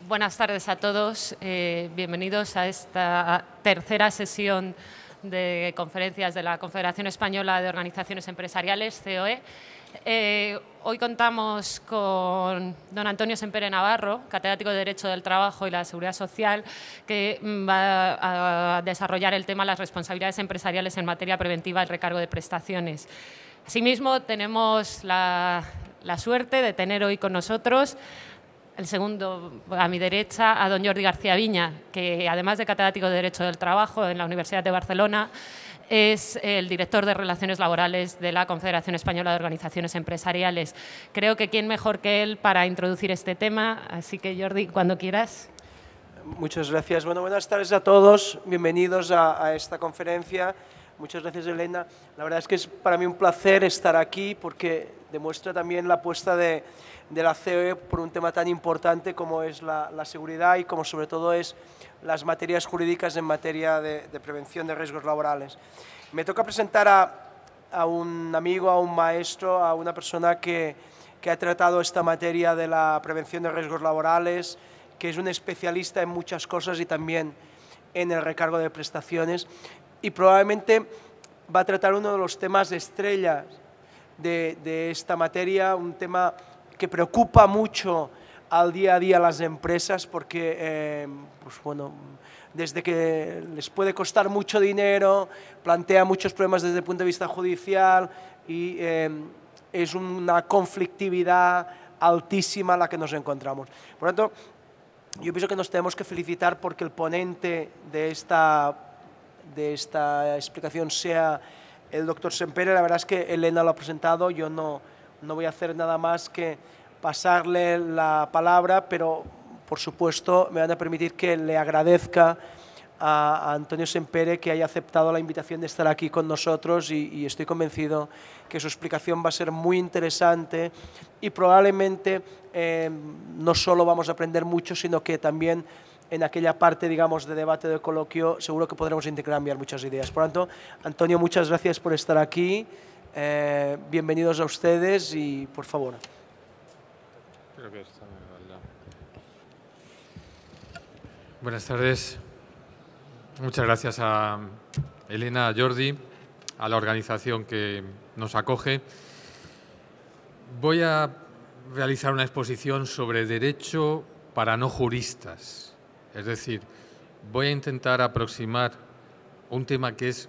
Buenas tardes a todos. Bienvenidos a esta tercera sesión de conferencias de la Confederación Española de Organizaciones Empresariales, COE. Hoy contamos con don Antonio Sempere Navarro, catedrático de Derecho del Trabajo y la Seguridad Social, que va a desarrollar el tema las responsabilidades empresariales en materia preventiva y recargo de prestaciones. Asimismo, tenemos la suerte de tener hoy con nosotros el segundo, a mi derecha, a don Jordi García Viña, que además de catedrático de Derecho del Trabajo en la Universidad de Barcelona, es el director de Relaciones Laborales de la Confederación Española de Organizaciones Empresariales. Creo que quién mejor que él para introducir este tema, así que Jordi, cuando quieras. Muchas gracias. Bueno, buenas tardes a todos, bienvenidos a esta conferencia. Muchas gracias, Elena. La verdad es que es para mí un placer estar aquí porque demuestra también la apuesta de la COE por un tema tan importante como es la seguridad y como sobre todo es las materias jurídicas en materia de prevención de riesgos laborales. Me toca presentar a un amigo, a un maestro, a una persona que ha tratado esta materia de la prevención de riesgos laborales, que es un especialista en muchas cosas y también en el recargo de prestaciones, y probablemente va a tratar uno de los temas estrellas de esta materia, un tema que preocupa mucho al día a día a las empresas porque, pues bueno, desde que les puede costar mucho dinero, plantea muchos problemas desde el punto de vista judicial y es una conflictividad altísima la que nos encontramos. Por lo tanto, yo pienso que nos tenemos que felicitar porque el ponente de esta explicación sea el doctor Sempere. La verdad es que Elena lo ha presentado, yo no voy a hacer nada más que pasarle la palabra, pero por supuesto me van a permitir que le agradezca a Antonio Sempere que haya aceptado la invitación de estar aquí con nosotros y estoy convencido que su explicación va a ser muy interesante y probablemente no solo vamos a aprender mucho, sino que también en aquella parte, digamos, de debate, de coloquio, seguro que podremos intercambiar muchas ideas. Por lo tanto, Antonio, muchas gracias por estar aquí. Bienvenidos a ustedes y, por favor. Creo que está Buenas tardes. Muchas gracias a Elena, a Jordi, a la organización que nos acoge. Voy a realizar una exposición sobre derecho para no juristas. Es decir, voy a intentar aproximar un tema que es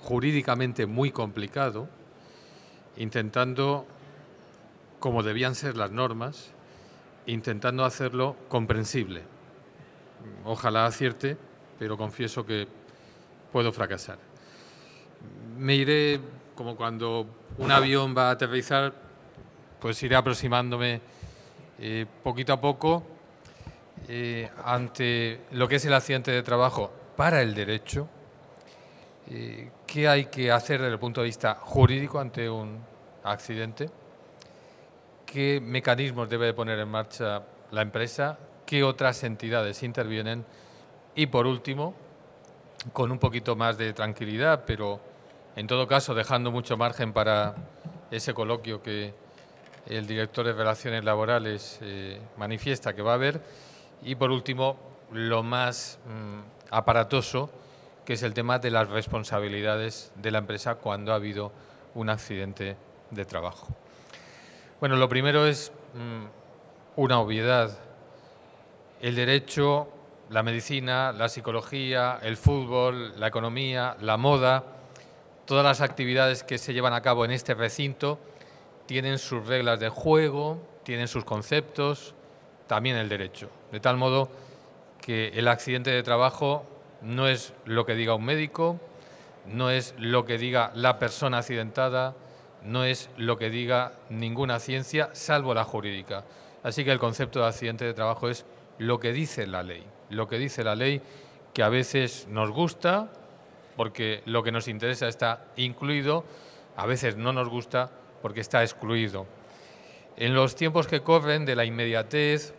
jurídicamente muy complicado, intentando, como debían ser las normas, intentando hacerlo comprensible. Ojalá acierte, pero confieso que puedo fracasar. Me iré, como cuando un avión va a aterrizar, pues iré aproximándome poquito a poco ante lo que es el accidente de trabajo para el derecho, qué hay que hacer desde el punto de vista jurídico ante un accidente, qué mecanismos debe de poner en marcha la empresa, qué otras entidades intervienen y, por último, con un poquito más de tranquilidad, pero en todo caso dejando mucho margen para ese coloquio que el director de Relaciones Laborales manifiesta que va a haber, y por último, lo más aparatoso, que es el tema de las responsabilidades de la empresa cuando ha habido un accidente de trabajo. Bueno, lo primero es una obviedad. El derecho, la medicina, la psicología, el fútbol, la economía, la moda, todas las actividades que se llevan a cabo en este recinto tienen sus reglas de juego, tienen sus conceptos, también el derecho. De tal modo que el accidente de trabajo no es lo que diga un médico, no es lo que diga la persona accidentada, no es lo que diga ninguna ciencia, salvo la jurídica. Así que el concepto de accidente de trabajo es lo que dice la ley. Lo que dice la ley, que a veces nos gusta, porque lo que nos interesa está incluido, a veces no nos gusta porque está excluido. En los tiempos que corren, de la inmediatez,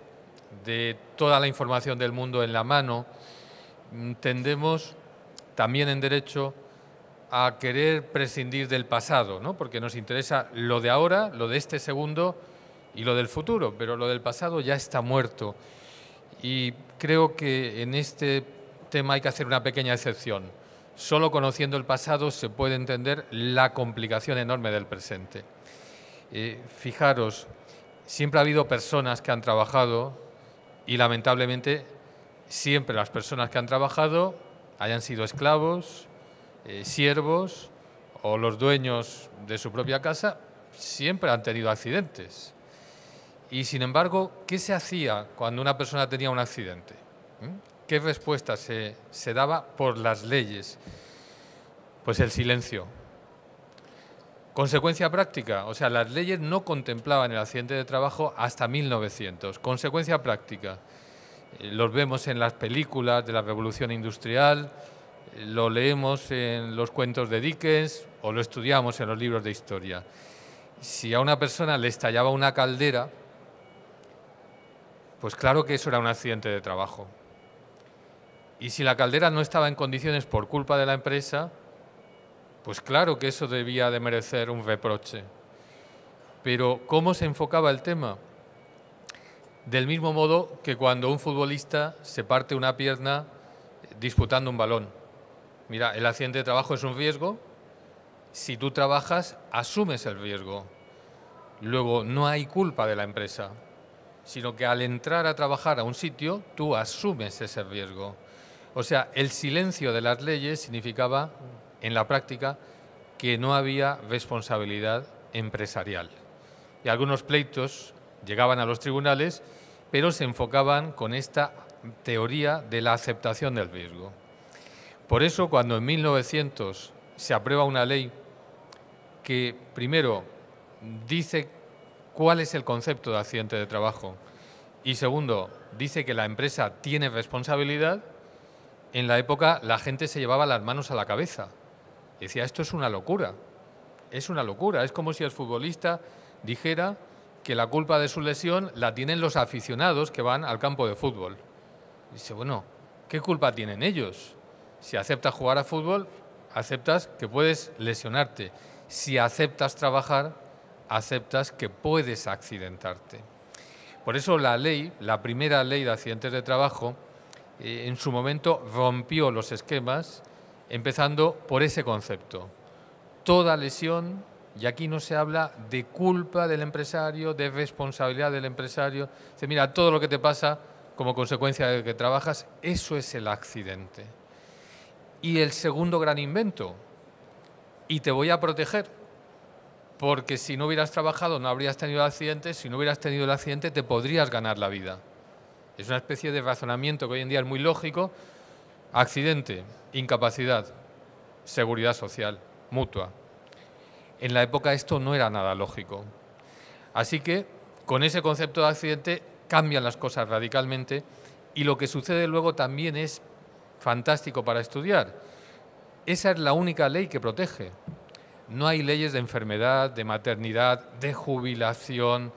de toda la información del mundo en la mano, tendemos también en derecho a querer prescindir del pasado, ¿no? Porque nos interesa lo de ahora, lo de este segundo y lo del futuro, pero lo del pasado ya está muerto. Y creo que en este tema hay que hacer una pequeña excepción. Solo conociendo el pasado se puede entender la complicación enorme del presente. Fijaros, siempre ha habido personas que han trabajado y lamentablemente siempre las personas que han trabajado hayan sido esclavos, siervos o los dueños de su propia casa, siempre han tenido accidentes. Y sin embargo, ¿qué se hacía cuando una persona tenía un accidente? ¿Qué respuesta se daba por las leyes? Pues el silencio. Consecuencia práctica, o sea, las leyes no contemplaban el accidente de trabajo hasta 1900. Consecuencia práctica, los vemos en las películas de la Revolución Industrial, lo leemos en los cuentos de Dickens o lo estudiamos en los libros de historia. Si a una persona le estallaba una caldera, pues claro que eso era un accidente de trabajo. Y si la caldera no estaba en condiciones por culpa de la empresa, pues claro que eso debía de merecer un reproche. Pero ¿cómo se enfocaba el tema? Del mismo modo que cuando un futbolista se parte una pierna disputando un balón. Mira, el accidente de trabajo es un riesgo. Si tú trabajas, asumes el riesgo. Luego, no hay culpa de la empresa, sino que al entrar a trabajar a un sitio, tú asumes ese riesgo. O sea, el silencio de las leyes significaba, en la práctica, que no había responsabilidad empresarial. Y algunos pleitos llegaban a los tribunales, pero se enfocaban con esta teoría de la aceptación del riesgo. Por eso, cuando en 1900 se aprueba una ley que, primero, dice cuál es el concepto de accidente de trabajo y, segundo, dice que la empresa tiene responsabilidad, en la época la gente se llevaba las manos a la cabeza. Decía, esto es una locura, es una locura. Es como si el futbolista dijera que la culpa de su lesión la tienen los aficionados que van al campo de fútbol. Dice, bueno, ¿qué culpa tienen ellos? Si aceptas jugar a fútbol, aceptas que puedes lesionarte. Si aceptas trabajar, aceptas que puedes accidentarte. Por eso la ley, la primera ley de accidentes de trabajo, en su momento rompió los esquemas, empezando por ese concepto. Toda lesión, y aquí no se habla de culpa del empresario, de responsabilidad del empresario. Dice, mira, todo lo que te pasa como consecuencia de que trabajas, eso es el accidente. Y el segundo gran invento, y te voy a proteger, porque si no hubieras trabajado no habrías tenido accidentes, si no hubieras tenido el accidente te podrías ganar la vida. Es una especie de razonamiento que hoy en día es muy lógico. Accidente, incapacidad, seguridad social, mutua. En la época esto no era nada lógico. Así que con ese concepto de accidente cambian las cosas radicalmente y lo que sucede luego también es fantástico para estudiar. Esa es la única ley que protege. No hay leyes de enfermedad, de maternidad, de jubilación,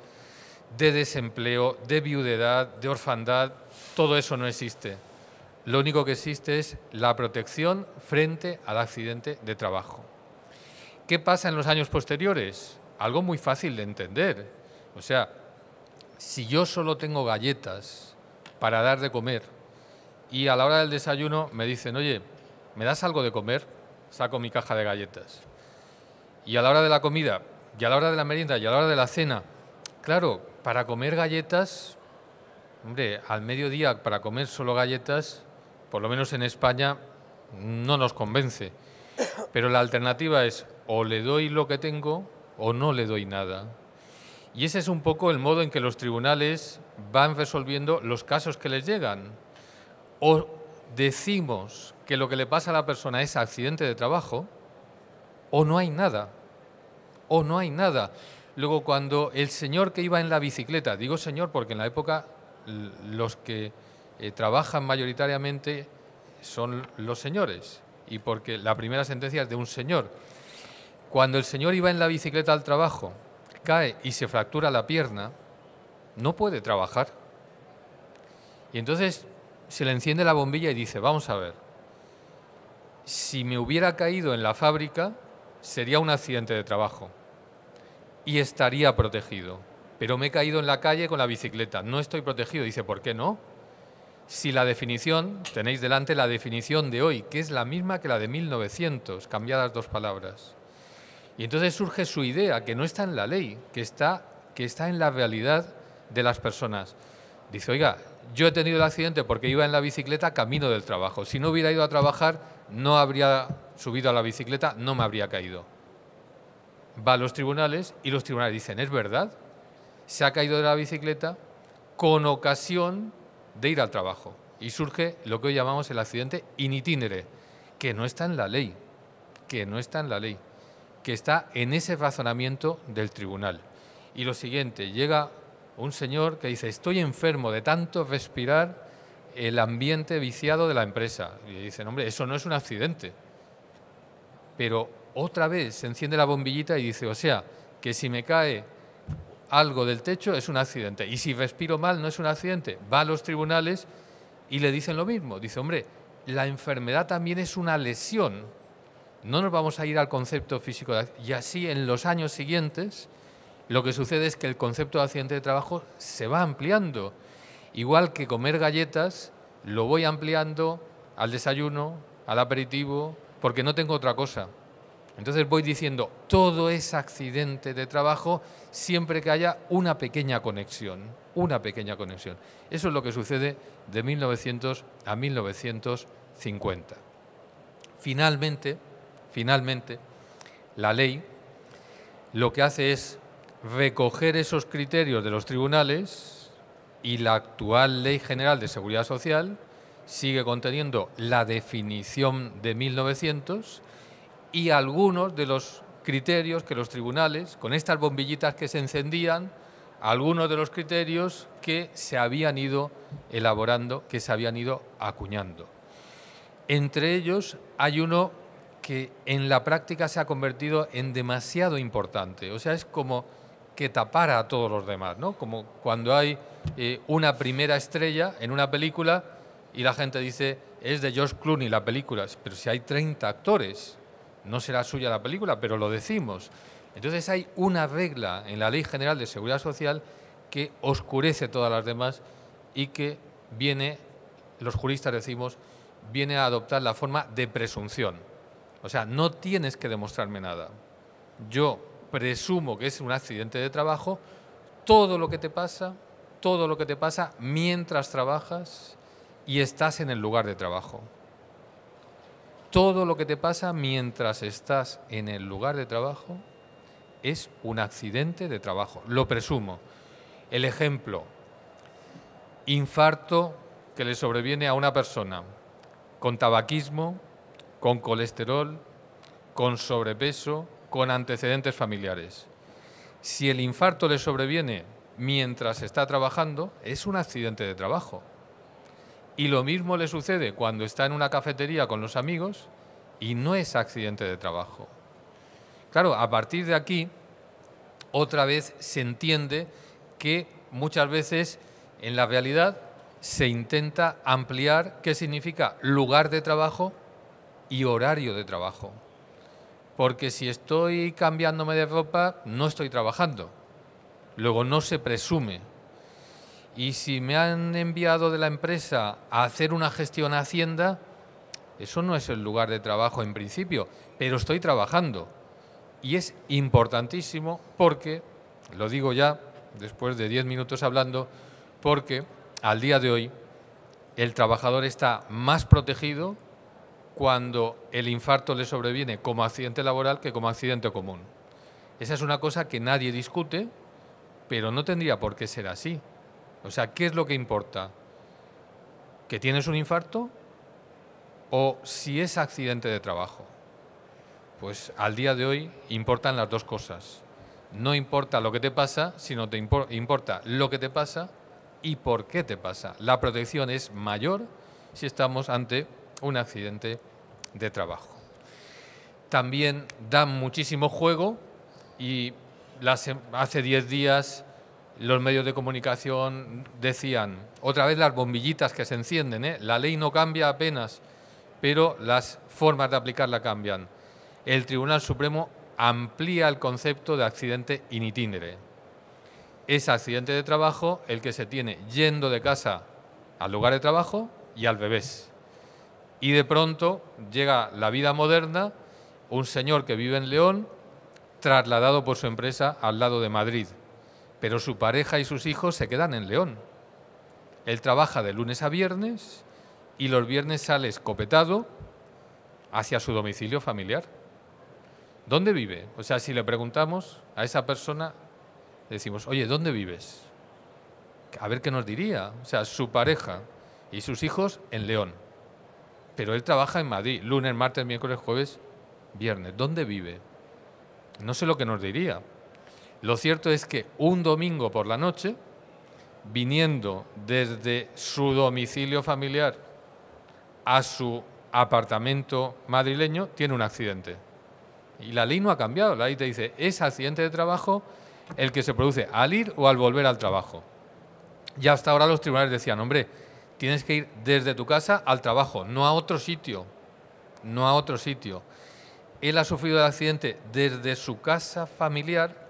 de desempleo, de viudedad, de orfandad. Todo eso no existe. Lo único que existe es la protección frente al accidente de trabajo. ¿Qué pasa en los años posteriores? Algo muy fácil de entender. O sea, si yo solo tengo galletas para dar de comer y a la hora del desayuno me dicen, oye, ¿me das algo de comer? Saco mi caja de galletas. Y a la hora de la comida, y a la hora de la merienda, y a la hora de la cena, claro, para comer galletas, hombre, al mediodía para comer solo galletas, por lo menos en España, no nos convence. Pero la alternativa es o le doy lo que tengo o no le doy nada. Y ese es un poco el modo en que los tribunales van resolviendo los casos que les llegan. O decimos que lo que le pasa a la persona es accidente de trabajo, o no hay nada. O no hay nada. Luego, cuando el señor que iba en la bicicleta, digo señor porque en la época los que trabajan mayoritariamente son los señores, y porque la primera sentencia es de un señor. Cuando el señor iba en la bicicleta al trabajo, cae y se fractura la pierna, no puede trabajar. Y entonces se le enciende la bombilla y dice, vamos a ver, si me hubiera caído en la fábrica, sería un accidente de trabajo y estaría protegido. Pero me he caído en la calle con la bicicleta, no estoy protegido. Dice, ¿por qué no? si la definición, tenéis delante la definición de hoy, que es la misma que la de 1900, cambiadas 2 palabras. Y entonces surge su idea, que no está en la ley, que está en la realidad de las personas. Dice, oiga, yo he tenido el accidente porque iba en la bicicleta camino del trabajo. Si no hubiera ido a trabajar, no habría subido a la bicicleta, no me habría caído. Va a los tribunales y los tribunales dicen, es verdad, se ha caído de la bicicleta con ocasión de ir al trabajo. Y surge lo que hoy llamamos el accidente in itinere, que no está en la ley, que está en ese razonamiento del tribunal. Y lo siguiente, llega un señor que dice, estoy enfermo de tanto respirar el ambiente viciado de la empresa. Y dicen, hombre, eso no es un accidente. Pero otra vez se enciende la bombillita y dice, o sea, que si me cae algo del techo es un accidente. Y si respiro mal no es un accidente. Va a los tribunales y le dicen lo mismo. Dice, hombre, la enfermedad también es una lesión. No nos vamos a ir al concepto físico. Y así en los años siguientes lo que sucede es que el concepto de accidente de trabajo se va ampliando. Igual que comer galletas, lo voy ampliando al desayuno, al aperitivo, porque no tengo otra cosa. Entonces voy diciendo, todo es accidente de trabajo siempre que haya una pequeña conexión, Eso es lo que sucede de 1900 a 1950. Finalmente, la ley lo que hace es recoger esos criterios de los tribunales y la actual Ley General de Seguridad Social sigue conteniendo la definición de 1900 y algunos de los criterios que los tribunales, con estas bombillitas que se encendían, algunos de los criterios que se habían ido elaborando, que se habían ido acuñando. Entre ellos hay uno que en la práctica se ha convertido en demasiado importante, o sea, es como que tapara a todos los demás, ¿no? Como cuando hay una primera estrella en una película y la gente dice, es de George Clooney la película, pero si hay 30 actores, no será suya la película, pero lo decimos. Entonces hay una regla en la Ley General de Seguridad Social que oscurece todas las demás y que viene, los juristas decimos, viene a adoptar la forma de presunción. O sea, no tienes que demostrarme nada. Yo presumo que es un accidente de trabajo, todo lo que te pasa mientras trabajas y estás en el lugar de trabajo. Todo lo que te pasa mientras estás en el lugar de trabajo es un accidente de trabajo, lo presumo. El ejemplo, infarto que le sobreviene a una persona con tabaquismo, con colesterol, con sobrepeso, con antecedentes familiares. Si el infarto le sobreviene mientras está trabajando, es un accidente de trabajo. Y lo mismo le sucede cuando está en una cafetería con los amigos y no es accidente de trabajo. Claro, a partir de aquí, otra vez se entiende que muchas veces en la realidad se intenta ampliar qué significa lugar de trabajo y horario de trabajo. Porque si estoy cambiándome de ropa, no estoy trabajando. Luego no se presume. Y si me han enviado de la empresa a hacer una gestión a Hacienda, eso no es el lugar de trabajo en principio, pero estoy trabajando. Y es importantísimo porque, lo digo ya después de 10 minutos hablando, porque al día de hoy el trabajador está más protegido cuando el infarto le sobreviene como accidente laboral que como accidente común. Esa es una cosa que nadie discute, pero no tendría por qué ser así. O sea, ¿qué es lo que importa? ¿Que tienes un infarto o si es accidente de trabajo? Pues al día de hoy importan las dos cosas. No importa lo que te pasa, sino te importa lo que te pasa y por qué te pasa. La protección es mayor si estamos ante un accidente de trabajo. También dan muchísimo juego y hace 10 días los medios de comunicación decían, otra vez las bombillitas que se encienden, la ley no cambia apenas, pero las formas de aplicarla cambian. El Tribunal Supremo amplía el concepto de accidente in itinere. Es accidente de trabajo el que se tiene yendo de casa al lugar de trabajo y al revés. Y de pronto llega la vida moderna, un señor que vive en León, trasladado por su empresa al lado de Madrid, pero su pareja y sus hijos se quedan en León. Él trabaja de lunes a viernes y los viernes sale escopetado hacia su domicilio familiar. ¿Dónde vive? O sea, si le preguntamos a esa persona, le decimos, oye, ¿dónde vives? A ver qué nos diría. O sea, su pareja y sus hijos en León, pero él trabaja en Madrid, lunes, martes, miércoles, jueves, viernes. ¿Dónde vive? No sé lo que nos diría. Lo cierto es que un domingo por la noche, viniendo desde su domicilio familiar a su apartamento madrileño, tiene un accidente. Y la ley no ha cambiado. La ley te dice, es accidente de trabajo el que se produce al ir o al volver al trabajo. Y hasta ahora los tribunales decían, hombre, tienes que ir desde tu casa al trabajo, no a otro sitio, no a otro sitio. Él ha sufrido el accidente desde su casa familiar,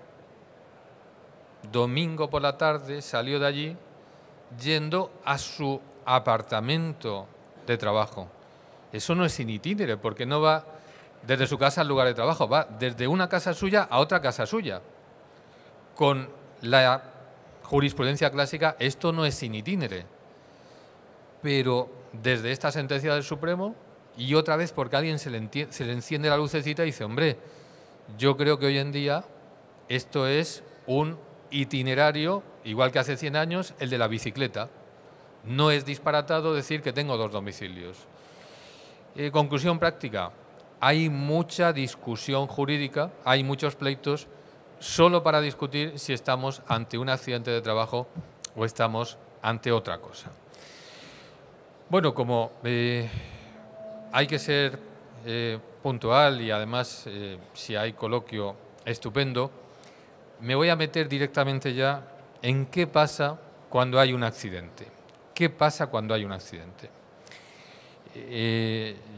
domingo por la tarde salió de allí, yendo a su apartamento de trabajo. Eso no es in itinere, porque no va desde su casa al lugar de trabajo, va desde una casa suya a otra casa suya. Con la jurisprudencia clásica, esto no es in itinere. Pero desde esta sentencia del Supremo, y otra vez porque a alguien se le enciende la lucecita y dice, hombre, yo creo que hoy en día esto es un itinerario, igual que hace 100 años, el de la bicicleta. No es disparatado decir que tengo dos domicilios. Conclusión práctica, hay mucha discusión jurídica, hay muchos pleitos, solo para discutir si estamos ante un accidente de trabajo o estamos ante otra cosa. Bueno, como hay que ser puntual y además si hay coloquio estupendo, me voy a meter directamente ya en qué pasa cuando hay un accidente. ¿Qué pasa cuando hay un accidente?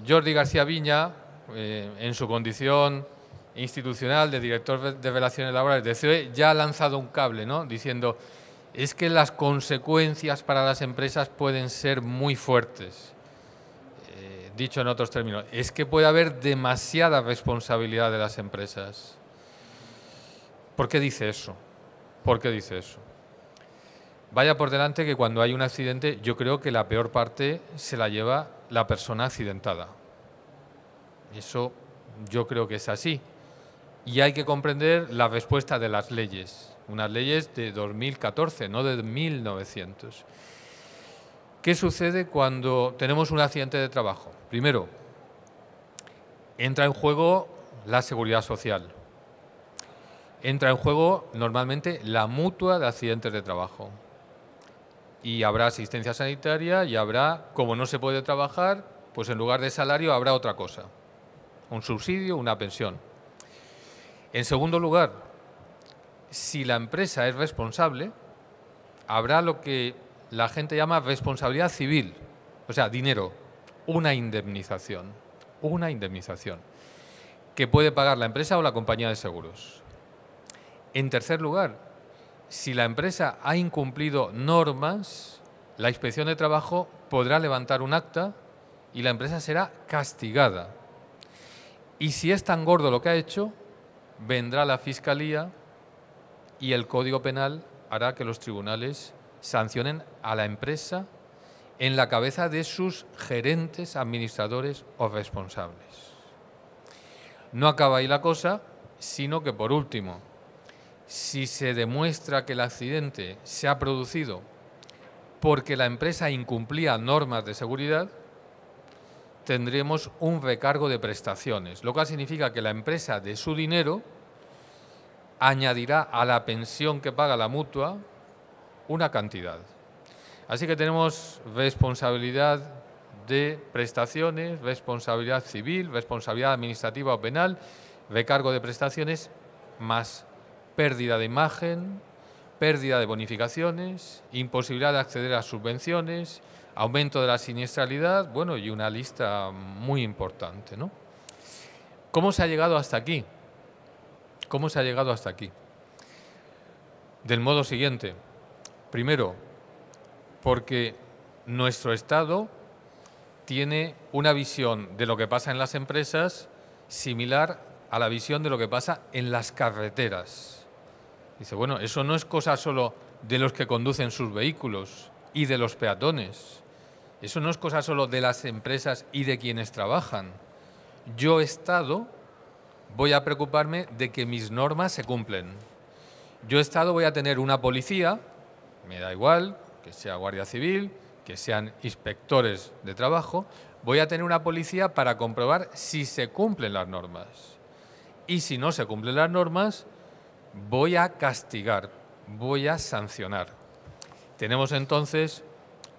Jordi García Viña, en su condición institucional de director de Relaciones Laborales de COE, ya ha lanzado un cable, ¿no? Diciendo, es que las consecuencias para las empresas pueden ser muy fuertes. Dicho en otros términos, es que puede haber demasiada responsabilidad de las empresas. ¿Por qué dice eso? ¿Por qué dice eso? Vaya por delante que cuando hay un accidente, yo creo que la peor parte se la lleva la persona accidentada. Eso yo creo que es así. Y hay que comprender la respuesta de las leyes. Unas leyes de 2014, no de 1900. ¿Qué sucede cuando tenemos un accidente de trabajo? Primero, entra en juego la seguridad social. Entra en juego normalmente la mutua de accidentes de trabajo. Y habrá asistencia sanitaria y habrá, como no se puede trabajar, pues en lugar de salario habrá otra cosa. Un subsidio, una pensión. En segundo lugar, si la empresa es responsable, habrá lo que la gente llama responsabilidad civil, o sea, dinero, una indemnización, que puede pagar la empresa o la compañía de seguros. En tercer lugar, si la empresa ha incumplido normas, la Inspección de Trabajo podrá levantar un acta y la empresa será castigada. Y si es tan gordo lo que ha hecho, vendrá la Fiscalía y el Código Penal hará que los tribunales sancionen a la empresa en la cabeza de sus gerentes, administradores o responsables. No acaba ahí la cosa, sino que por último, si se demuestra que el accidente se ha producido porque la empresa incumplía normas de seguridad, tendremos un recargo de prestaciones, lo cual significa que la empresa de su dinero añadirá a la pensión que paga la mutua una cantidad. Así que tenemos responsabilidad de prestaciones, responsabilidad civil, responsabilidad administrativa o penal, recargo de prestaciones, más pérdida de imagen, pérdida de bonificaciones, imposibilidad de acceder a subvenciones, aumento de la siniestralidad, bueno, y una lista muy importante, ¿no? ¿Cómo se ha llegado hasta aquí? ¿Cómo se ha llegado hasta aquí? Del modo siguiente. Primero, porque nuestro Estado tiene una visión de lo que pasa en las empresas similar a la visión de lo que pasa en las carreteras. Dice, bueno, eso no es cosa solo de los que conducen sus vehículos y de los peatones. Eso no es cosa solo de las empresas y de quienes trabajan. Yo, Estado, voy a preocuparme de que mis normas se cumplen. Yo, Estado, voy a tener una policía, me da igual, que sea Guardia Civil, que sean inspectores de trabajo, voy a tener una policía para comprobar si se cumplen las normas. Y si no se cumplen las normas, voy a castigar, voy a sancionar. Tenemos entonces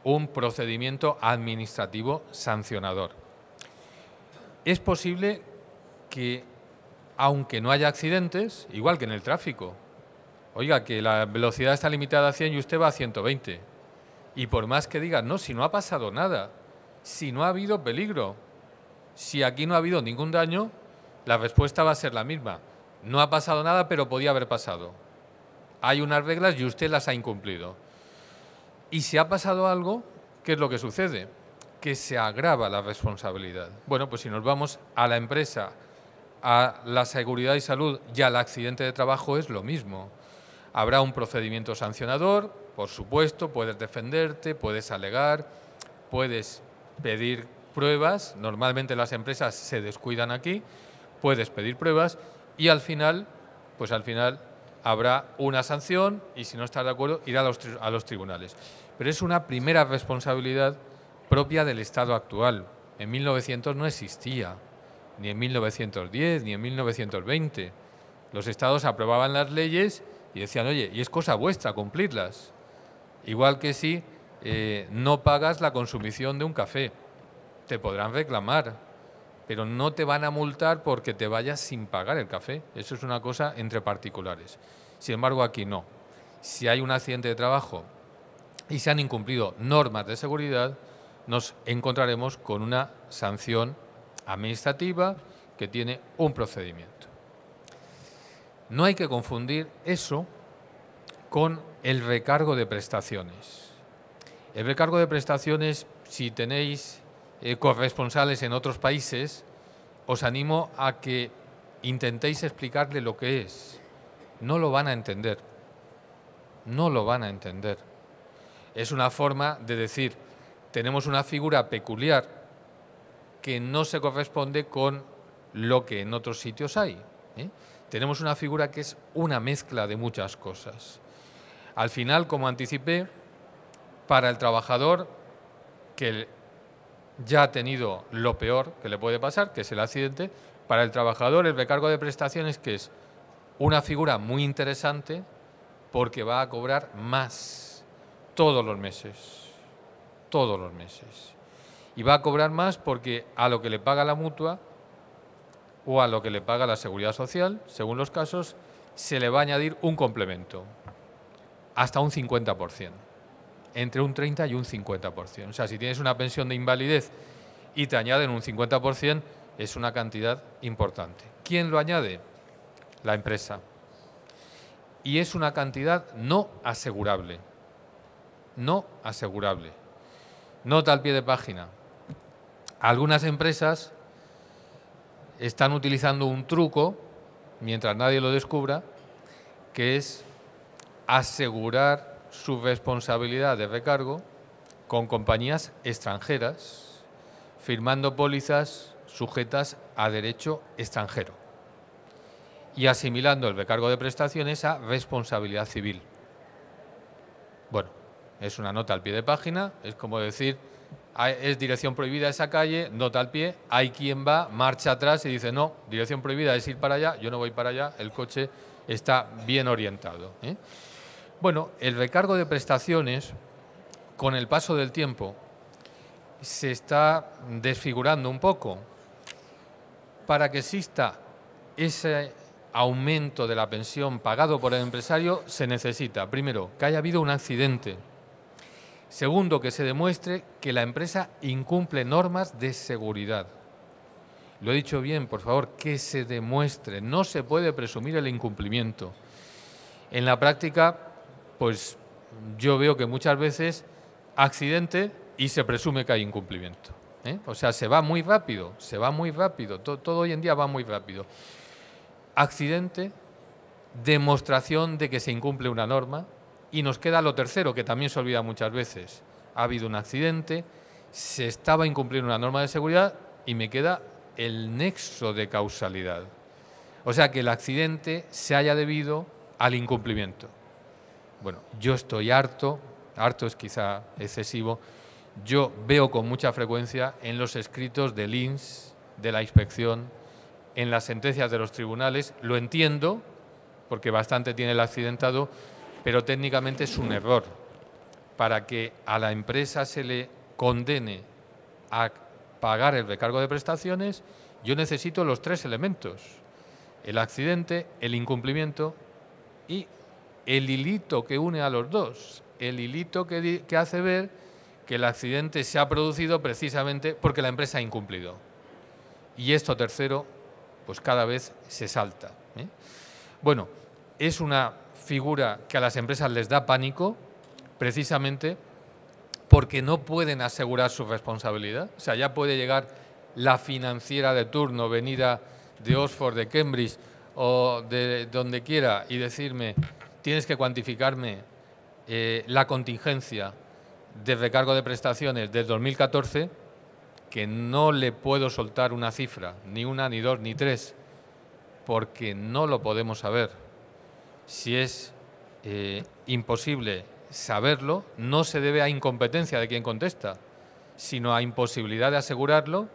un procedimiento administrativo sancionador. Es posible que, aunque no haya accidentes, igual que en el tráfico, oiga, que la velocidad está limitada a 100 y usted va a 120. Y por más que digan, no, si no ha pasado nada, si no ha habido peligro, si aquí no ha habido ningún daño, la respuesta va a ser la misma. No ha pasado nada, pero podía haber pasado. Hay unas reglas y usted las ha incumplido. Y si ha pasado algo, ¿qué es lo que sucede? Que se agrava la responsabilidad. Bueno, pues si nos vamos a la empresa, a la seguridad y salud y al accidente de trabajo, es lo mismo. Habrá un procedimiento sancionador. Por supuesto, puedes defenderte, puedes alegar, puedes pedir pruebas. Normalmente las empresas se descuidan aquí, puedes pedir pruebas y al final, pues al final habrá una sanción y si no estás de acuerdo, irá a los tribunales. Pero es una primera responsabilidad propia del Estado actual. En 1900 no existía, ni en 1910, ni en 1920. Los Estados aprobaban las leyes y decían, oye, y es cosa vuestra cumplirlas. Igual que si no pagas la consumición de un café, te podrán reclamar, pero no te van a multar porque te vayas sin pagar el café. Eso es una cosa entre particulares. Sin embargo, aquí no. Si hay un accidente de trabajo y se han incumplido normas de seguridad, nos encontraremos con una sanción administrativa que tiene un procedimiento. No hay que confundir eso con el recargo de prestaciones. El recargo de prestaciones, si tenéis corresponsales en otros países, os animo a que intentéis explicarle lo que es. No lo van a entender. No lo van a entender. Es una forma de decir, tenemos una figura peculiar que no se corresponde con lo que en otros sitios hay. Tenemos una figura que es una mezcla de muchas cosas. Al final, como anticipé, para el trabajador que ya ha tenido lo peor que le puede pasar, que es el accidente, para el trabajador el recargo de prestaciones, que es una figura muy interesante porque va a cobrar más todos los meses. Todos los meses. Y va a cobrar más porque a lo que le paga la mutua o a lo que le paga la seguridad social, según los casos, se le va a añadir un complemento. Hasta un 50%, entre un 30 y un 50%. O sea, si tienes una pensión de invalidez y te añaden un 50%, es una cantidad importante. ¿Quién lo añade? La empresa. Y es una cantidad no asegurable. No asegurable. Nota al pie de página. Algunas empresas están utilizando un truco, mientras nadie lo descubra, que es asegurar su responsabilidad de recargo con compañías extranjeras, firmando pólizas sujetas a derecho extranjero y asimilando el recargo de prestaciones a responsabilidad civil. Bueno, es una nota al pie de página, es como decir, es dirección prohibida esa calle, nota al pie, hay quien va, marcha atrás y dice, no, dirección prohibida es ir para allá, yo no voy para allá, el coche está bien orientado. Bueno, el recargo de prestaciones, con el paso del tiempo, se está desfigurando un poco. Para que exista ese aumento de la pensión pagado por el empresario, se necesita, primero, que haya habido un accidente. Segundo, que se demuestre que la empresa incumple normas de seguridad. Lo he dicho bien, por favor, que se demuestre. No se puede presumir el incumplimiento. En la práctica, pues yo veo que muchas veces accidente y se presume que hay incumplimiento. O sea, se va muy rápido, todo hoy en día va muy rápido. Accidente, demostración de que se incumple una norma, y nos queda lo tercero, que también se olvida muchas veces. Ha habido un accidente, se estaba incumpliendo una norma de seguridad y me queda el nexo de causalidad. O sea, que el accidente se haya debido al incumplimiento. Bueno, yo estoy harto es quizá excesivo, yo veo con mucha frecuencia en los escritos del INS, de la inspección, en las sentencias de los tribunales, lo entiendo, porque bastante tiene el accidentado, pero técnicamente es un error. Para que a la empresa se le condene a pagar el recargo de prestaciones, yo necesito los tres elementos: el accidente, el incumplimiento y el hilito que une a los dos, el hilito que hace ver que el accidente se ha producido precisamente porque la empresa ha incumplido. Y esto tercero, pues cada vez se salta. Bueno, es una figura que a las empresas les da pánico, precisamente porque no pueden asegurar su responsabilidad. O sea, ya puede llegar la financiera de turno, venida de Oxford, de Cambridge o de donde quiera, y decirme: tienes que cuantificarme la contingencia de recargo de prestaciones del 2014, que no le puedo soltar una cifra, ni una, ni dos, ni tres, porque no lo podemos saber. Si es imposible saberlo, no se debe a incompetencia de quien contesta, sino a imposibilidad de asegurarlo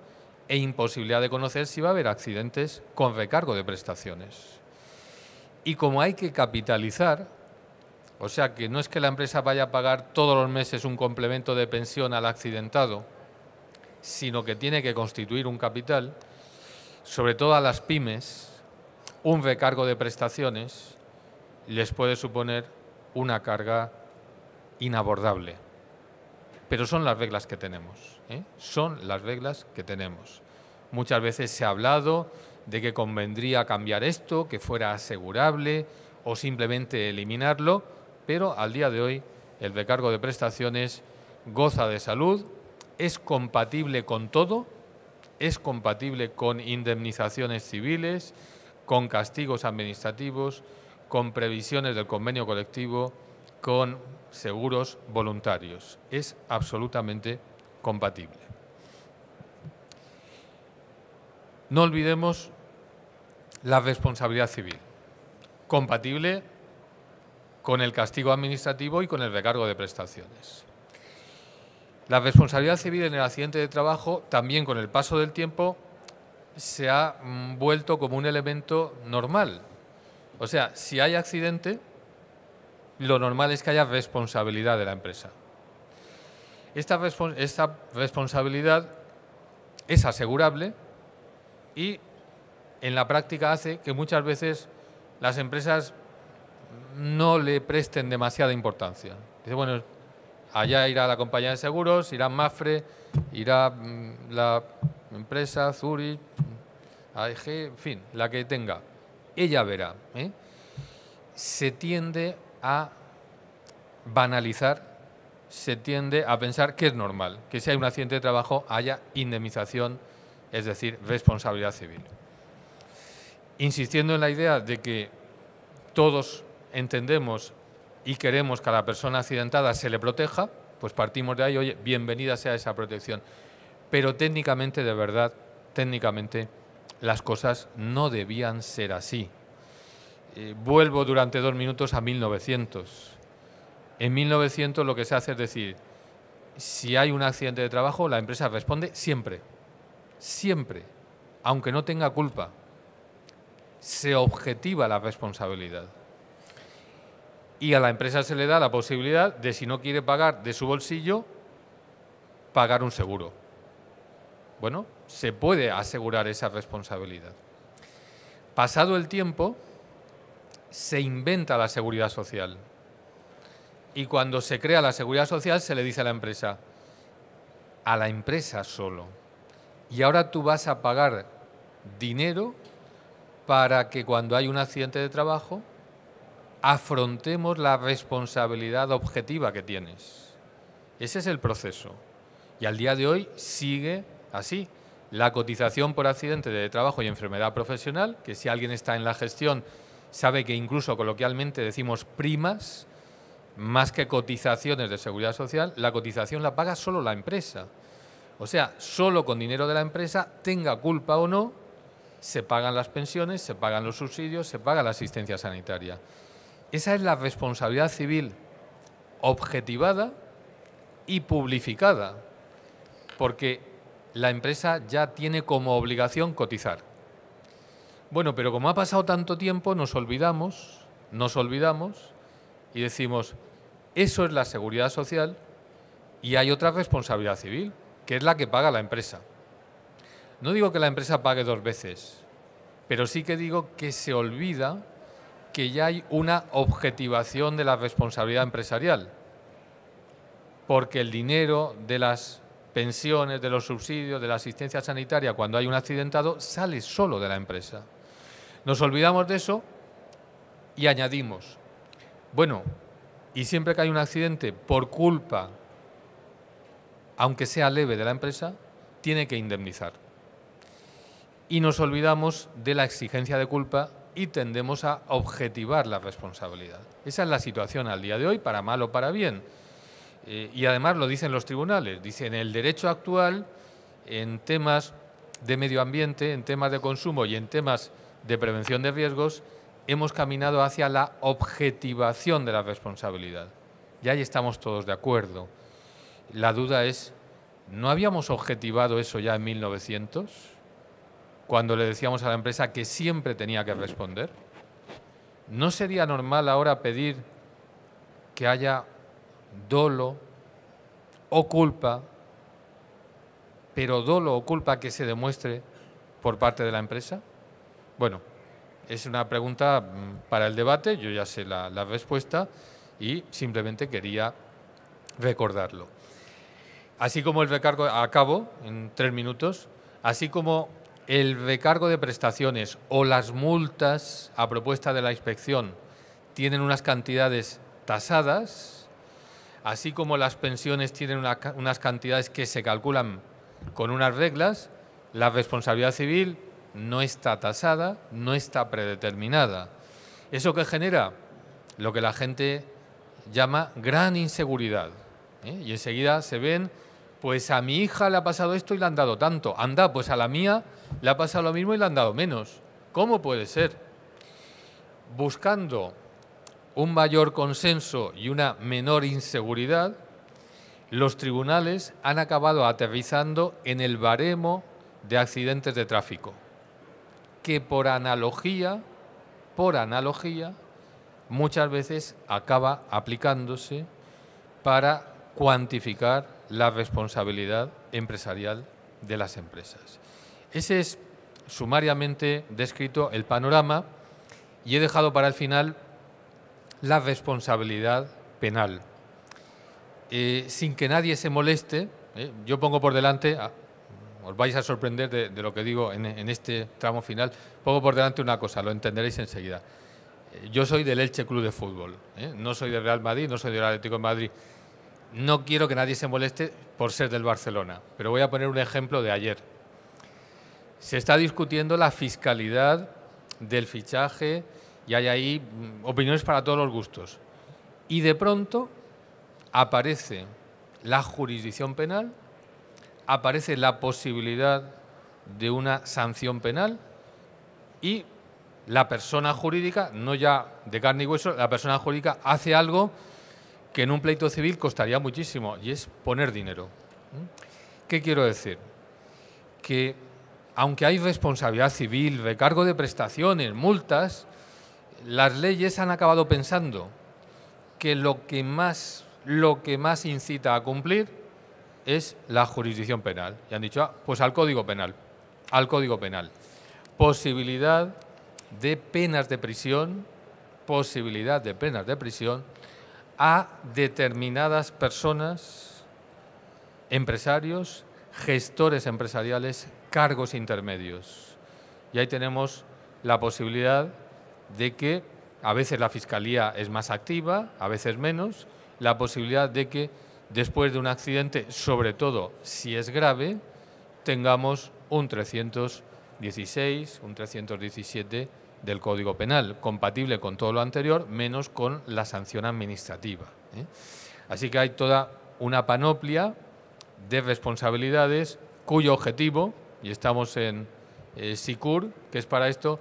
e imposibilidad de conocer si va a haber accidentes con recargo de prestaciones. Y como hay que capitalizar, o sea que no es que la empresa vaya a pagar todos los meses un complemento de pensión al accidentado, sino que tiene que constituir un capital, sobre todo a las pymes, un recargo de prestaciones les puede suponer una carga inabordable. Pero son las reglas que tenemos, son las reglas que tenemos. Muchas veces se ha hablado de que convendría cambiar esto, que fuera asegurable o simplemente eliminarlo, pero al día de hoy el recargo de prestaciones goza de salud, es compatible con todo, es compatible con indemnizaciones civiles, con castigos administrativos, con previsiones del convenio colectivo, con seguros voluntarios. Es absolutamente compatible. No olvidemos la responsabilidad civil, compatible con el castigo administrativo y con el recargo de prestaciones. La responsabilidad civil en el accidente de trabajo, también con el paso del tiempo, se ha vuelto como un elemento normal. O sea, si hay accidente, lo normal es que haya responsabilidad de la empresa. Esta responsabilidad es asegurable y en la práctica hace que muchas veces las empresas no le presten demasiada importancia. Dice, bueno, allá irá la compañía de seguros, irá Mapfre, irá la empresa, Zurich, AEG, en fin, la que tenga. Ella verá. Se tiende a banalizar, se tiende a pensar que es normal, que si hay un accidente de trabajo haya indemnización, es decir, responsabilidad civil. Insistiendo en la idea de que todos entendemos y queremos que a la persona accidentada se le proteja, pues partimos de ahí, oye, bienvenida sea esa protección. Pero técnicamente, de verdad, técnicamente, las cosas no debían ser así. Vuelvo durante 2 minutos a 1900. En 1900 lo que se hace es decir, si hay un accidente de trabajo, la empresa responde siempre, siempre, aunque no tenga culpa. Se objetiva la responsabilidad. Y a la empresa se le da la posibilidad de, si no quiere pagar de su bolsillo, pagar un seguro. Bueno, se puede asegurar esa responsabilidad. Pasado el tiempo, se inventa la seguridad social. Y cuando se crea la seguridad social, se le dice a la empresa solo. Y ahora tú vas a pagar dinero para que cuando hay un accidente de trabajo, afrontemos la responsabilidad objetiva que tienes. Ese es el proceso. Y al día de hoy sigue así. La cotización por accidente de trabajo y enfermedad profesional, que si alguien está en la gestión sabe que incluso coloquialmente decimos primas, más que cotizaciones de seguridad social, la cotización la paga solo la empresa. O sea, solo con dinero de la empresa, tenga culpa o no, se pagan las pensiones, se pagan los subsidios, se paga la asistencia sanitaria. Esa es la responsabilidad civil objetivada y publificada, porque la empresa ya tiene como obligación cotizar. Bueno, pero como ha pasado tanto tiempo, nos olvidamos y decimos, eso es la seguridad social y hay otra responsabilidad civil, que es la que paga la empresa. No digo que la empresa pague dos veces, pero sí que digo que se olvida que ya hay una objetivación de la responsabilidad empresarial, porque el dinero de las pensiones, de los subsidios, de la asistencia sanitaria, cuando hay un accidentado, sale solo de la empresa. Nos olvidamos de eso y añadimos, bueno, y siempre que hay un accidente por culpa, aunque sea leve, de la empresa, tiene que indemnizar. Y nos olvidamos de la exigencia de culpa y tendemos a objetivar la responsabilidad. Esa es la situación al día de hoy, para mal o para bien. Y además lo dicen los tribunales, dicen el derecho actual en temas de medio ambiente, en temas de consumo y en temas de prevención de riesgos, hemos caminado hacia la objetivación de la responsabilidad. Y ahí estamos todos de acuerdo. La duda es, ¿no habíamos objetivado eso ya en 1900? Cuando le decíamos a la empresa que siempre tenía que responder. ¿No sería normal ahora pedir que haya dolo o culpa, pero dolo o culpa que se demuestre por parte de la empresa? Bueno, es una pregunta para el debate, yo ya sé la respuesta y simplemente quería recordarlo. Así como el recargo, acabo en 3 minutos, así como el recargo de prestaciones o las multas a propuesta de la inspección tienen unas cantidades tasadas, así como las pensiones tienen unas cantidades que se calculan con unas reglas, la responsabilidad civil no está tasada, no está predeterminada. ¿Eso qué genera? Lo que la gente llama gran inseguridad. Y enseguida se ven, pues a mi hija le ha pasado esto y le han dado tanto. Anda, pues a la mía le ha pasado lo mismo y le han dado menos. ¿Cómo puede ser? Buscando un mayor consenso y una menor inseguridad, los tribunales han acabado aterrizando en el baremo de accidentes de tráfico, que por analogía, muchas veces acaba aplicándose para cuantificar la responsabilidad empresarial de las empresas. Ese es sumariamente descrito el panorama y he dejado para el final la responsabilidad penal. Sin que nadie se moleste, yo pongo por delante, os vais a sorprender de lo que digo en este tramo final, pongo por delante una cosa, lo entenderéis enseguida. Yo soy del Elche Club de Fútbol, no soy del Real Madrid, no soy del Atlético de Madrid. No quiero que nadie se moleste por ser del Barcelona, pero voy a poner un ejemplo de ayer. Se está discutiendo la fiscalidad del fichaje y hay ahí opiniones para todos los gustos. Y de pronto aparece la jurisdicción penal, aparece la posibilidad de una sanción penal y la persona jurídica, no ya de carne y hueso, la persona jurídica hace algo que en un pleito civil costaría muchísimo, y es poner dinero. ¿Qué quiero decir? Que aunque hay responsabilidad civil, recargo de prestaciones, multas, las leyes han acabado pensando que lo que más incita a cumplir es la jurisdicción penal. Y han dicho, pues al Código Penal. Posibilidad de penas de prisión, a determinadas personas, empresarios, gestores empresariales, cargos intermedios. Y ahí tenemos la posibilidad de que a veces la Fiscalía es más activa, a veces menos, la posibilidad de que después de un accidente, sobre todo si es grave, tengamos un 316, un 317 del Código Penal, compatible con todo lo anterior, menos con la sanción administrativa, ¿eh? Así que hay toda una panoplia de responsabilidades cuyo objetivo, y estamos en SICUR, que es para esto,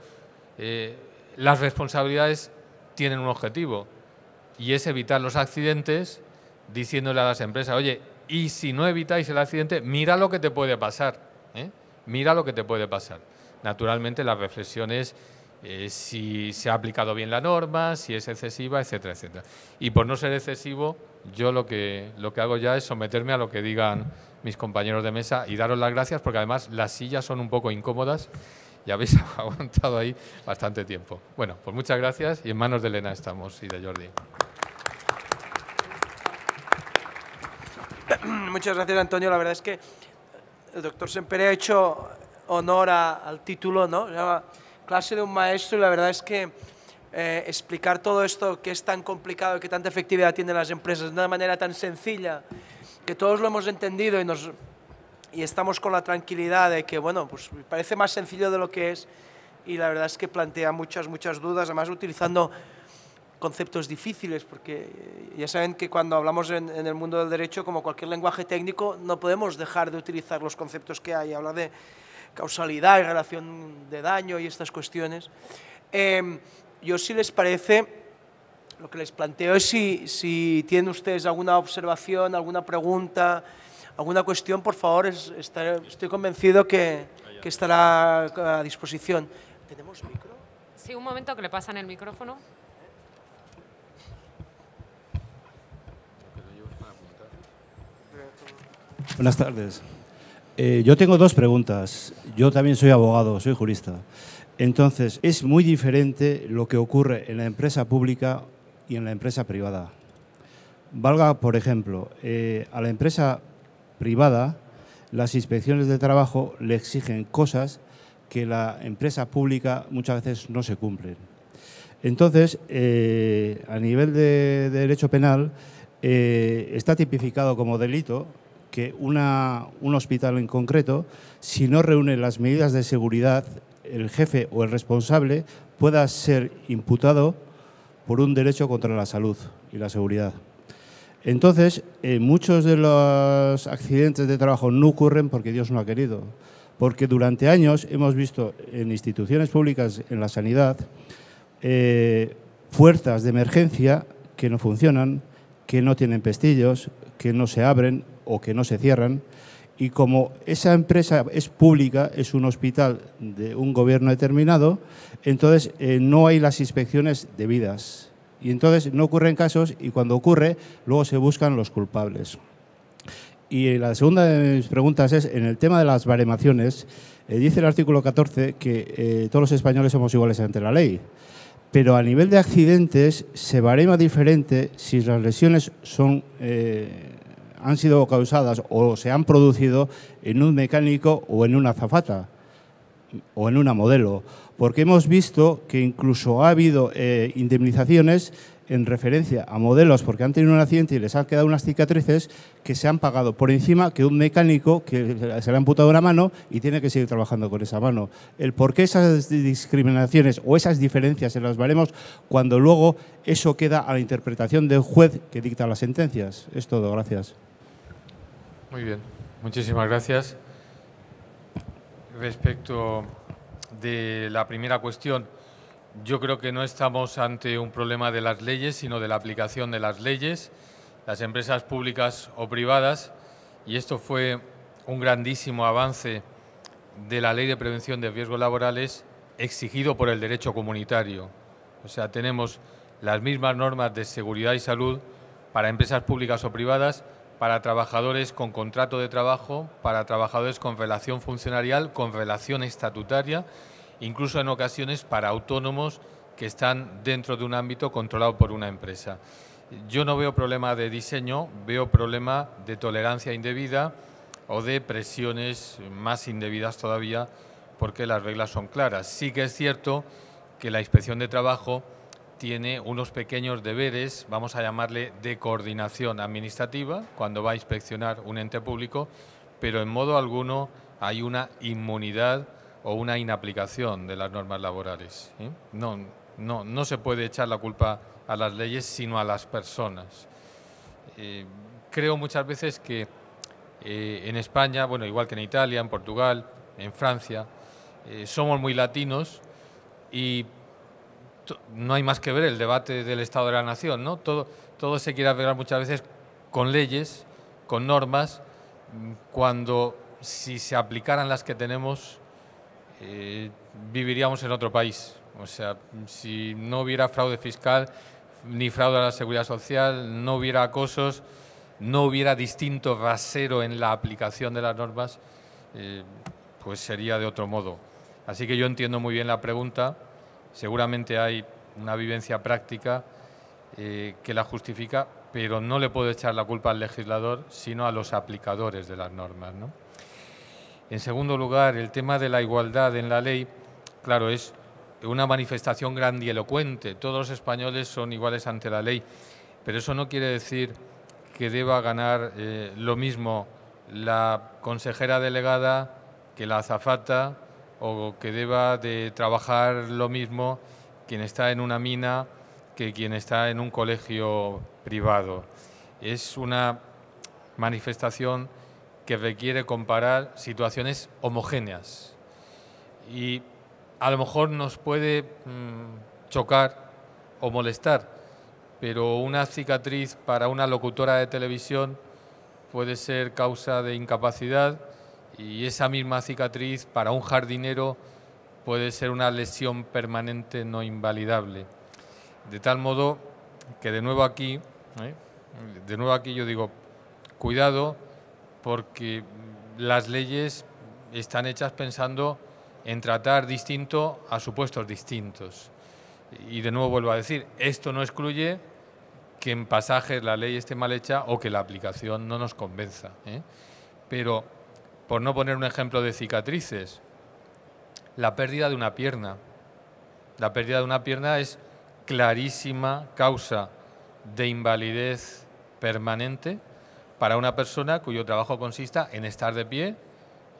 las responsabilidades tienen un objetivo, y es evitar los accidentes, diciéndole a las empresas, oye, y si no evitáis el accidente, mira lo que te puede pasar, ¿eh? Mira lo que te puede pasar. Naturalmente, la reflexión es si se ha aplicado bien la norma, si es excesiva, etcétera, etcétera. Y por no ser excesivo, yo lo que hago ya es someterme a lo que digan mis compañeros de mesa y daros las gracias, porque además las sillas son un poco incómodas y habéis aguantado ahí bastante tiempo. Bueno, pues muchas gracias y en manos de Elena estamos y de Jordi. Muchas gracias, Antonio. La verdad es que el doctor Sempere ha hecho honor al título, ¿no? Se llama Clase de un maestro, y la verdad es que explicar todo esto que es tan complicado y que tanta efectividad tienen las empresas de una manera tan sencilla, que todos lo hemos entendido y estamos con la tranquilidad de que, bueno, pues parece más sencillo de lo que es, y la verdad es que plantea muchas dudas, además utilizando conceptos difíciles, porque ya saben que cuando hablamos en el mundo del derecho, como cualquier lenguaje técnico, no podemos dejar de utilizar los conceptos que hay. Habla de causalidad y relación de daño y estas cuestiones. Yo, si les parece, lo que les planteo es si tienen ustedes alguna observación, alguna pregunta, alguna cuestión, por favor, estoy convencido que estará a disposición. ¿Tenemos micro? Sí, un momento que le pasan el micrófono. Buenas tardes. Yo tengo dos preguntas. Yo también soy abogado, soy jurista. Entonces, es muy diferente lo que ocurre en la empresa pública y en la empresa privada. Valga, por ejemplo, a la empresa privada, las inspecciones de trabajo le exigen cosas que la empresa pública muchas veces no se cumplen. Entonces, a nivel de derecho penal, está tipificado como delito que un hospital en concreto, si no reúne las medidas de seguridad, el jefe o el responsable pueda ser imputado por un derecho contra la salud y la seguridad. Entonces, muchos de los accidentes de trabajo no ocurren porque Dios no ha querido, porque durante años hemos visto en instituciones públicas, en la sanidad, puertas de emergencia que no funcionan, que no tienen pestillos, que no se abren o que no se cierran, y como esa empresa es pública, es un hospital de un gobierno determinado, entonces no hay las inspecciones debidas. Y entonces no ocurren casos, y cuando ocurre, luego se buscan los culpables. Y la segunda de mis preguntas es, en el tema de las baremaciones, dice el artículo 14 que todos los españoles somos iguales ante la ley, pero a nivel de accidentes se barema diferente si las lesiones han sido causadas o se han producido en un mecánico o en una azafata o en una modelo, porque hemos visto que incluso ha habido indemnizaciones en referencia a modelos porque han tenido un accidente y les han quedado unas cicatrices que se han pagado por encima que un mecánico que se le ha amputado una mano y tiene que seguir trabajando con esa mano. El por qué esas discriminaciones o esas diferencias en los baremos cuando luego eso queda a la interpretación del juez que dicta las sentencias. Es todo, gracias. Muy bien, muchísimas gracias. Respecto de la primera cuestión, yo creo que no estamos ante un problema de las leyes, sino de la aplicación de las leyes, las empresas públicas o privadas, y esto fue un grandísimo avance de la Ley de Prevención de Riesgos Laborales exigido por el derecho comunitario. O sea, tenemos las mismas normas de seguridad y salud para empresas públicas o privadas, para trabajadores con contrato de trabajo, para trabajadores con relación funcionarial, con relación estatutaria, incluso en ocasiones para autónomos que están dentro de un ámbito controlado por una empresa. Yo no veo problema de diseño, veo problema de tolerancia indebida o de presiones más indebidas todavía, porque las reglas son claras. Sí que es cierto que la Inspección de Trabajo tiene unos pequeños deberes, vamos a llamarle de coordinación administrativa, cuando va a inspeccionar un ente público, pero en modo alguno hay una inmunidad o una inaplicación de las normas laborales, ¿eh? No se puede echar la culpa a las leyes, sino a las personas. Creo muchas veces que en España, bueno, igual que en Italia, en Portugal, en Francia, somos muy latinos y no hay más que ver el debate del Estado de la Nación, ¿no? Todo se quiere arreglar muchas veces con leyes, con normas, cuando si se aplicaran las que tenemos, viviríamos en otro país. O sea, si no hubiera fraude fiscal, ni fraude a la seguridad social, no hubiera acosos, no hubiera distinto rasero en la aplicación de las normas, pues sería de otro modo. Así que yo entiendo muy bien la pregunta. Seguramente hay una vivencia práctica que la justifica, pero no le puedo echar la culpa al legislador, sino a los aplicadores de las normas, ¿no? En segundo lugar, el tema de la igualdad en la ley, claro, es una manifestación grandilocuente. Todos los españoles son iguales ante la ley, pero eso no quiere decir que deba ganar lo mismo la consejera delegada que la azafata, o que deba de trabajar lo mismo quien está en una mina que quien está en un colegio privado. Es una manifestación que requiere comparar situaciones homogéneas y a lo mejor nos puede chocar o molestar, pero una cicatriz para una locutora de televisión puede ser causa de incapacidad, y esa misma cicatriz para un jardinero puede ser una lesión permanente no invalidable. De tal modo que de nuevo aquí yo digo, cuidado, porque las leyes están hechas pensando en tratar distinto a supuestos distintos. Y de nuevo vuelvo a decir, esto no excluye que en pasajes la ley esté mal hecha o que la aplicación no nos convenza, ¿eh? Pero, por no poner un ejemplo de cicatrices, la pérdida de una pierna. La pérdida de una pierna es clarísima causa de invalidez permanente para una persona cuyo trabajo consista en estar de pie,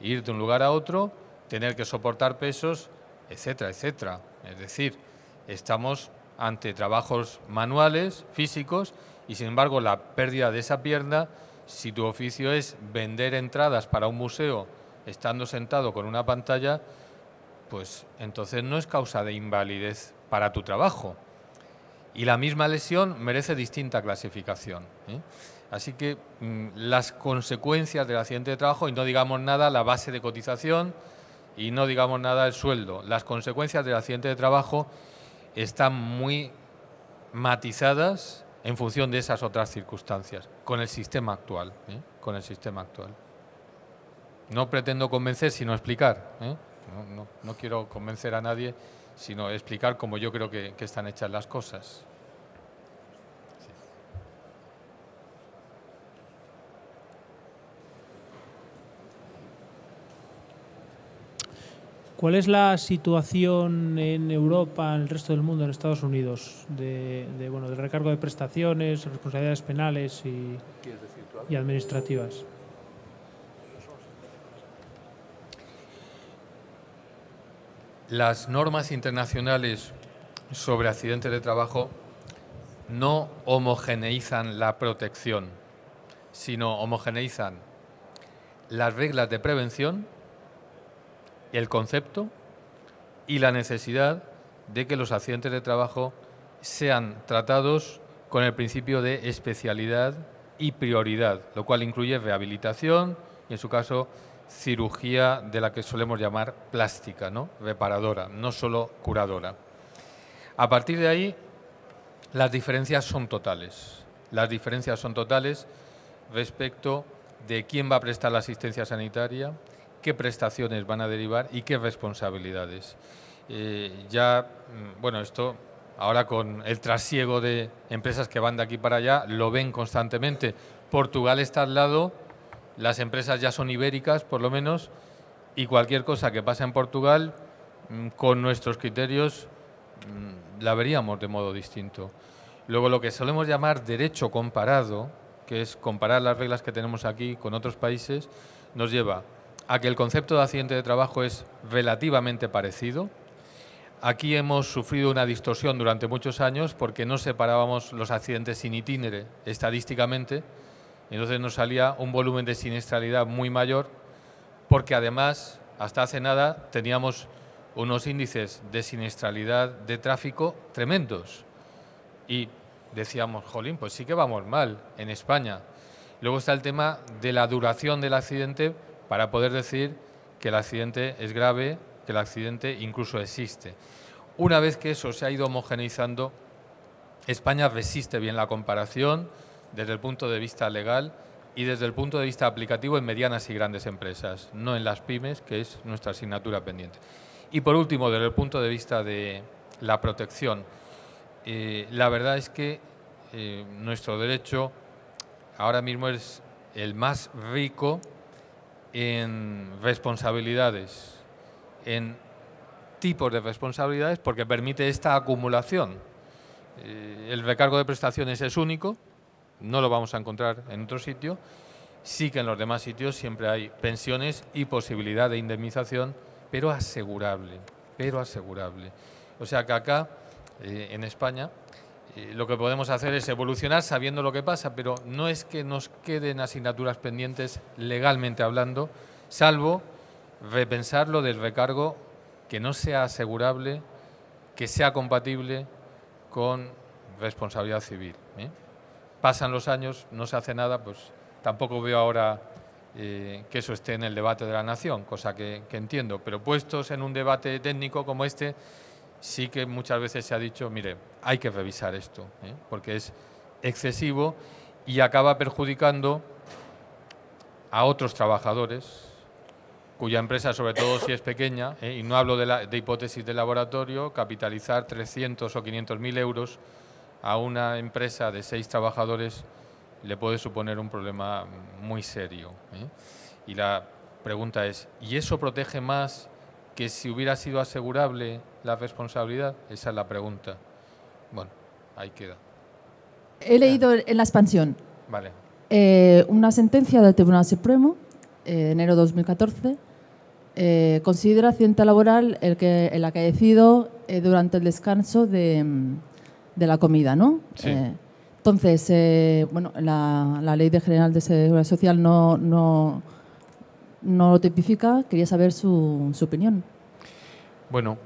ir de un lugar a otro, tener que soportar pesos, etcétera, etcétera. Es decir, estamos ante trabajos manuales, físicos, y sin embargo la pérdida de esa pierna, si tu oficio es vender entradas para un museo estando sentado con una pantalla, pues entonces no es causa de invalidez para tu trabajo. Y la misma lesión merece distinta clasificación, ¿eh? Así que las consecuencias del accidente de trabajo, y no digamos nada la base de cotización y no digamos nada el sueldo, las consecuencias del accidente de trabajo están muy matizadas en función de esas otras circunstancias, con el sistema actual, ¿eh? Con el sistema actual. No pretendo convencer, sino explicar, ¿eh? No quiero convencer a nadie, sino explicar cómo yo creo que están hechas las cosas. ¿Cuál es la situación en Europa, en el resto del mundo, en Estados Unidos, del recargo de prestaciones, responsabilidades penales y administrativas? Las normas internacionales sobre accidentes de trabajo no homogeneizan la protección, sino homogeneizan las reglas de prevención, el concepto y la necesidad de que los accidentes de trabajo sean tratados con el principio de especialidad y prioridad, lo cual incluye rehabilitación y, en su caso, cirugía de la que solemos llamar plástica, ¿no? Reparadora, no solo curadora. A partir de ahí, las diferencias son totales. Las diferencias son totales respecto de quién va a prestar la asistencia sanitaria, qué prestaciones van a derivar y qué responsabilidades. Esto ahora con el trasiego de empresas que van de aquí para allá, lo ven constantemente. Portugal está al lado, las empresas ya son ibéricas, por lo menos, y cualquier cosa que pase en Portugal, con nuestros criterios, la veríamos de modo distinto. Luego, lo que solemos llamar derecho comparado, que es comparar las reglas que tenemos aquí con otros países, nos lleva a que el concepto de accidente de trabajo es relativamente parecido. Aquí hemos sufrido una distorsión durante muchos años porque no separábamos los accidentes in itinere estadísticamente, entonces nos salía un volumen de siniestralidad muy mayor, porque además, hasta hace nada, teníamos unos índices de siniestralidad de tráfico tremendos. Y decíamos, jolín, pues sí que vamos mal en España. Luego está el tema de la duración del accidente para poder decir que el accidente es grave, que el accidente incluso existe. Una vez que eso se ha ido homogeneizando, España resiste bien la comparación desde el punto de vista legal y desde el punto de vista aplicativo en medianas y grandes empresas, no en las pymes, que es nuestra asignatura pendiente. Y por último, desde el punto de vista de la protección, la verdad es que nuestro derecho ahora mismo es el más rico en responsabilidades, en tipos de responsabilidades, porque permite esta acumulación. El recargo de prestaciones es único, no lo vamos a encontrar en otro sitio. Sí que en los demás sitios siempre hay pensiones y posibilidad de indemnización, pero asegurable, O sea que acá, en España, lo que podemos hacer es evolucionar sabiendo lo que pasa, pero no es que nos queden asignaturas pendientes legalmente hablando, salvo repensar lo del recargo que no sea asegurable, que sea compatible con responsabilidad civil. Pasan los años, no se hace nada, pues tampoco veo ahora que eso esté en el debate de la nación, cosa que entiendo, pero puestos en un debate técnico como este, sí que muchas veces se ha dicho, mire, hay que revisar esto, porque es excesivo y acaba perjudicando a otros trabajadores, cuya empresa, sobre todo si es pequeña, y no hablo de hipótesis de laboratorio, capitalizar 300 o 500.000 euros a una empresa de 6 trabajadores le puede suponer un problema muy serio. Y la pregunta es, ¿y eso protege más que si hubiera sido asegurable la responsabilidad? Esa es la pregunta. Bueno, ahí queda. He leído en la expansión vale. Una sentencia del Tribunal Supremo, enero de 2014, considera accidente laboral el acaecido durante el descanso de la comida, ¿no? Sí. Entonces, bueno, la Ley General de Seguridad Social no lo tipifica. Quería saber su opinión. Bueno,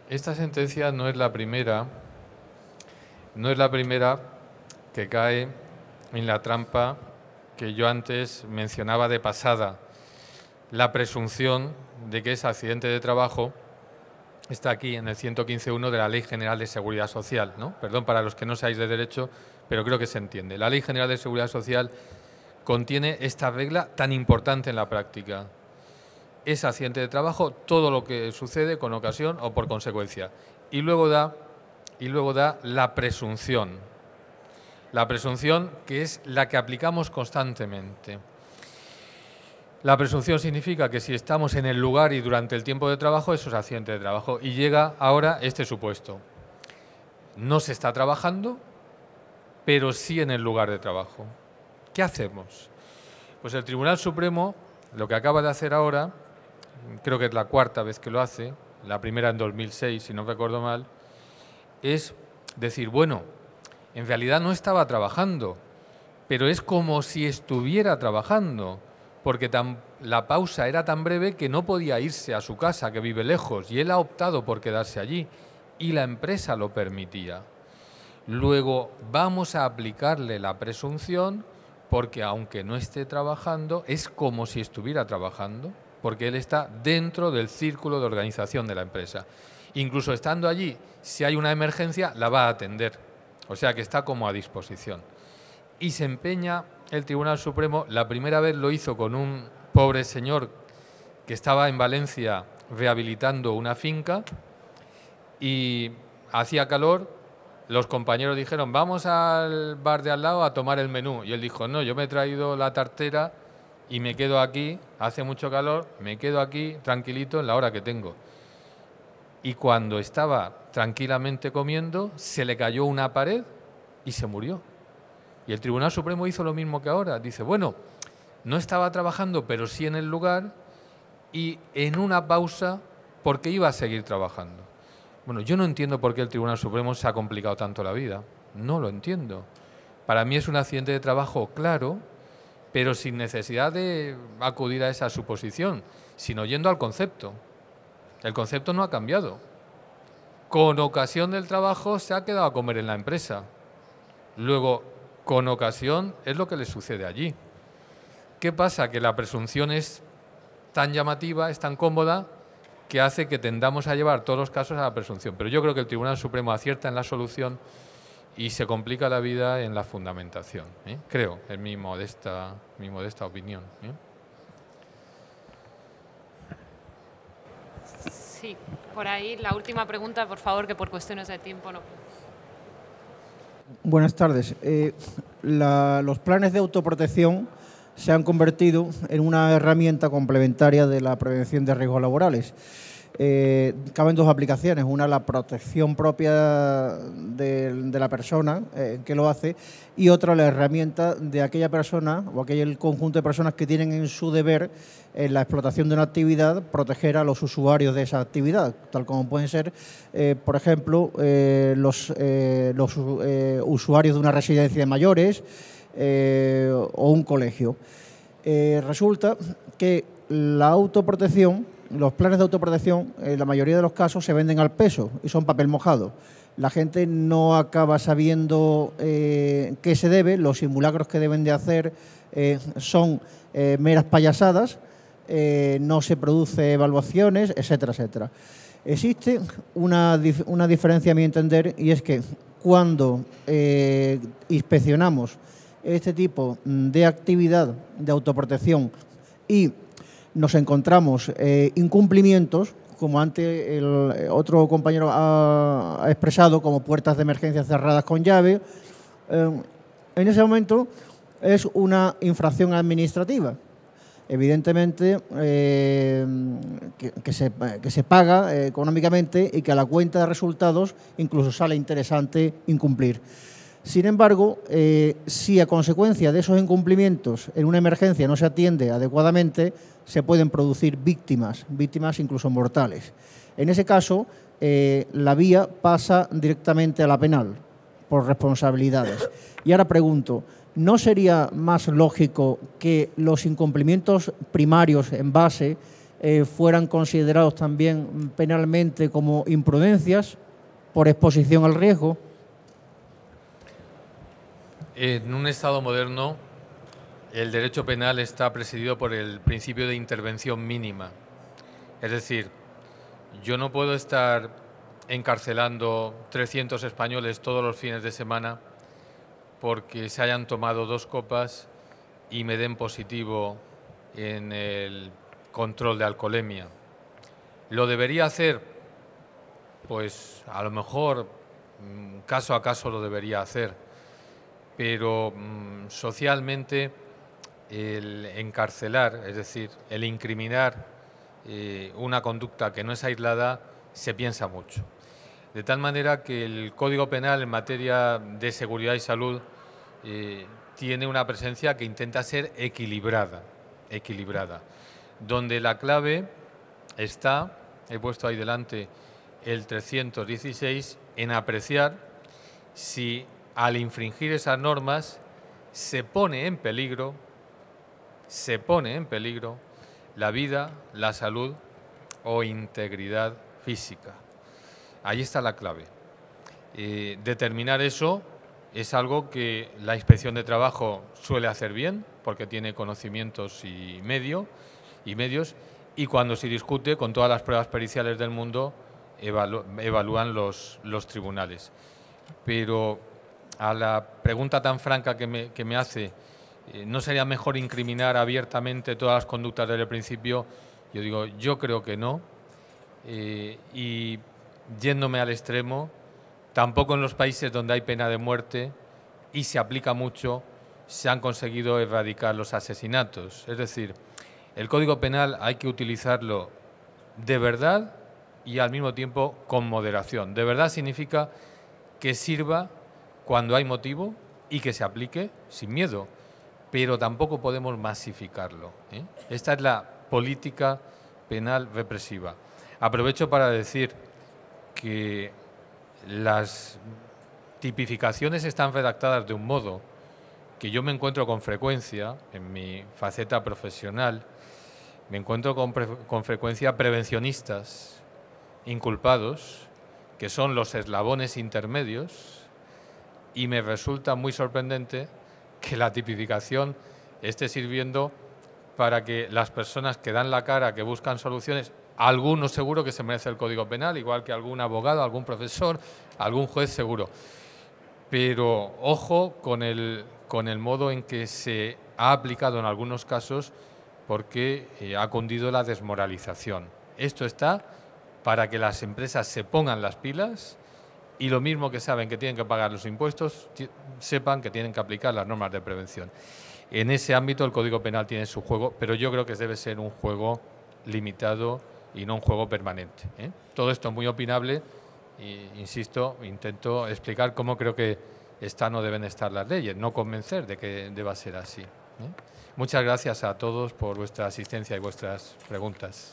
esta sentencia no es la primera que cae en la trampa que yo antes mencionaba de pasada. La presunción de que es accidente de trabajo está aquí en el 115.1 de la Ley General de Seguridad Social, ¿no? Perdón para los que no seáis de derecho, pero creo que se entiende. La Ley General de Seguridad Social contiene esta regla tan importante en la práctica. Es accidente de trabajo todo lo que sucede con ocasión o por consecuencia. Y luego da la presunción. La presunción que es la que aplicamos constantemente. La presunción significa que si estamos en el lugar y durante el tiempo de trabajo, eso es accidente de trabajo. Y llega ahora este supuesto. No se está trabajando, pero sí en el lugar de trabajo. ¿Qué hacemos? Pues el Tribunal Supremo lo que acaba de hacer ahora, creo que es la cuarta vez que lo hace, la primera en 2006, si no recuerdo mal, es decir, bueno, en realidad no estaba trabajando, pero es como si estuviera trabajando, porque la pausa era tan breve que no podía irse a su casa, que vive lejos, y él ha optado por quedarse allí, y la empresa lo permitía. Luego vamos a aplicarle la presunción, porque aunque no esté trabajando, es como si estuviera trabajando, porque él está dentro del círculo de organización de la empresa. Incluso estando allí, si hay una emergencia, la va a atender. O sea que está como a disposición. Y se empeña el Tribunal Supremo, la primera vez lo hizo con un pobre señor que estaba en Valencia rehabilitando una finca y hacía calor. Los compañeros dijeron, vamos al bar de al lado a tomar el menú. Y él dijo, no, yo me he traído la tartera y me quedo aquí, hace mucho calor, me quedo aquí tranquilito en la hora que tengo. y cuando estaba tranquilamente comiendo se le cayó una pared y se murió. Y el Tribunal Supremo hizo lo mismo que ahora. Dice, bueno, no estaba trabajando, pero sí en el lugar y en una pausa porque iba a seguir trabajando. Bueno, yo no entiendo por qué el Tribunal Supremo se ha complicado tanto la vida. No lo entiendo. Para mí es un accidente de trabajo claro, pero sin necesidad de acudir a esa suposición, sino yendo al concepto. El concepto no ha cambiado. Con ocasión del trabajo se ha quedado a comer en la empresa. Luego, con ocasión es lo que le sucede allí. ¿Qué pasa? Que la presunción es tan llamativa, es tan cómoda, que hace que tendamos a llevar todos los casos a la presunción. Pero yo creo que el Tribunal Supremo acierta en la solución y se complica la vida en la fundamentación. Creo, en mi modesta opinión. Sí, por ahí la última pregunta, por favor, que por cuestiones de tiempo no. Buenas tardes. Los planes de autoprotección se han convertido en una herramienta complementaria de la prevención de riesgos laborales. Caben dos aplicaciones, una la protección propia de la persona que lo hace y otra la herramienta de aquella persona o aquel conjunto de personas que tienen en su deber en la explotación de una actividad proteger a los usuarios de esa actividad, tal como pueden ser, por ejemplo, los usuarios de una residencia de mayores o un colegio. Resulta que la autoprotección, los planes de autoprotección, en la mayoría de los casos se venden al peso y son papel mojado. La gente no acaba sabiendo qué se debe, los simulacros que deben de hacer son meras payasadas, no se produce evaluaciones, etcétera, etcétera. Existe una diferencia a mi entender y es que cuando inspeccionamos este tipo de actividad de autoprotección y nos encontramos incumplimientos, como antes el otro compañero ha expresado, como puertas de emergencia cerradas con llave, en ese momento es una infracción administrativa. Evidentemente que se paga económicamente y que a la cuenta de resultados incluso sale interesante incumplir. Sin embargo, si a consecuencia de esos incumplimientos en una emergencia no se atiende adecuadamente, se pueden producir víctimas incluso mortales. En ese caso, la vía pasa directamente a la penal por responsabilidades. Y ahora pregunto, ¿no sería más lógico que los incumplimientos primarios en base fueran considerados también penalmente como imprudencias por exposición al riesgo? En un Estado moderno, el derecho penal está presidido por el principio de intervención mínima. Es decir, yo no puedo estar encarcelando 300 españoles todos los fines de semana porque se hayan tomado 2 copas y me den positivo en el control de alcoholemia. ¿Lo debería hacer? Pues a lo mejor caso a caso lo debería hacer. Pero socialmente el encarcelar, es decir, el incriminar una conducta que no es aislada, se piensa mucho. De tal manera que el Código Penal en materia de seguridad y salud tiene una presencia que intenta ser equilibrada, donde la clave está, he puesto ahí delante el 316, en apreciar si al infringir esas normas se pone en peligro la vida, la salud o integridad física. Ahí está la clave. Determinar eso es algo que la Inspección de Trabajo suele hacer bien, porque tiene conocimientos y medios, y cuando se discute con todas las pruebas periciales del mundo, evalúan los tribunales. Pero a la pregunta tan franca que me hace, ¿no sería mejor incriminar abiertamente todas las conductas desde el principio? Yo digo, yo creo que no. Y yéndome al extremo, tampoco en los países donde hay pena de muerte y se aplica mucho, se han conseguido erradicar los asesinatos. Es decir, el Código Penal hay que utilizarlo de verdad y al mismo tiempo con moderación. De verdad significa que sirva cuando hay motivo y que se aplique sin miedo, pero tampoco podemos masificarlo, ¿eh? Esta es la política penal represiva. Aprovecho para decir que las tipificaciones están redactadas de un modo que yo me encuentro con frecuencia en mi faceta profesional, me encuentro con frecuencia prevencionistas inculpados, que son los eslabones intermedios, y me resulta muy sorprendente que la tipificación esté sirviendo para que las personas que dan la cara, que buscan soluciones, algunos seguro que se merece el Código Penal, igual que algún abogado, algún profesor, algún juez seguro. Pero ojo con el modo en que se ha aplicado en algunos casos, porque ha cundido la desmoralización. Esto está para que las empresas se pongan las pilas y lo mismo que saben que tienen que pagar los impuestos, sepan que tienen que aplicar las normas de prevención. En ese ámbito el Código Penal tiene su juego, pero yo creo que debe ser un juego limitado y no un juego permanente, ¿eh? Todo esto es muy opinable e, insisto, intento explicar cómo creo que están o deben estar las leyes, no convencer de que deba ser así, ¿eh? Muchas gracias a todos por vuestra asistencia y vuestras preguntas.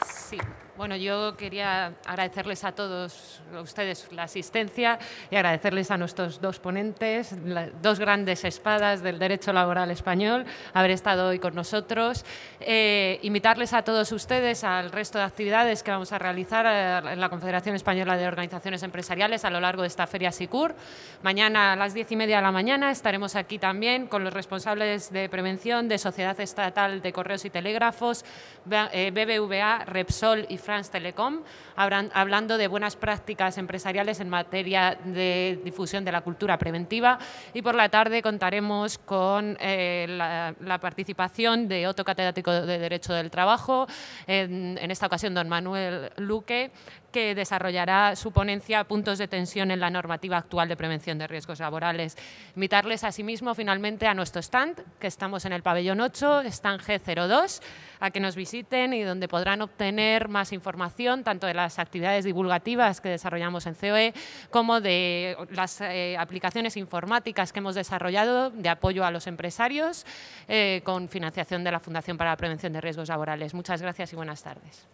Sí. Bueno, yo quería agradecerles a todos ustedes la asistencia y agradecerles a nuestros dos ponentes, dos grandes espadas del derecho laboral español, haber estado hoy con nosotros. Invitarles a todos ustedes al resto de actividades que vamos a realizar en la Confederación Española de Organizaciones Empresariales a lo largo de esta Feria SICUR. Mañana a las 10:30 de la mañana estaremos aquí también con los responsables de prevención de Sociedad Estatal de Correos y Telégrafos, BBVA, Repsol y France Telecom, hablando de buenas prácticas empresariales en materia de difusión de la cultura preventiva, y por la tarde contaremos con la participación de otro catedrático de Derecho del Trabajo, en esta ocasión don Manuel Luque, que desarrollará su ponencia Puntos de tensión en la normativa actual de prevención de riesgos laborales. Invitarles asimismo finalmente a nuestro stand, que estamos en el pabellón 8, stand G02, a que nos visiten y donde podrán obtener más información tanto de las actividades divulgativas que desarrollamos en COE como de las aplicaciones informáticas que hemos desarrollado de apoyo a los empresarios con financiación de la Fundación para la Prevención de Riesgos Laborales. Muchas gracias y buenas tardes.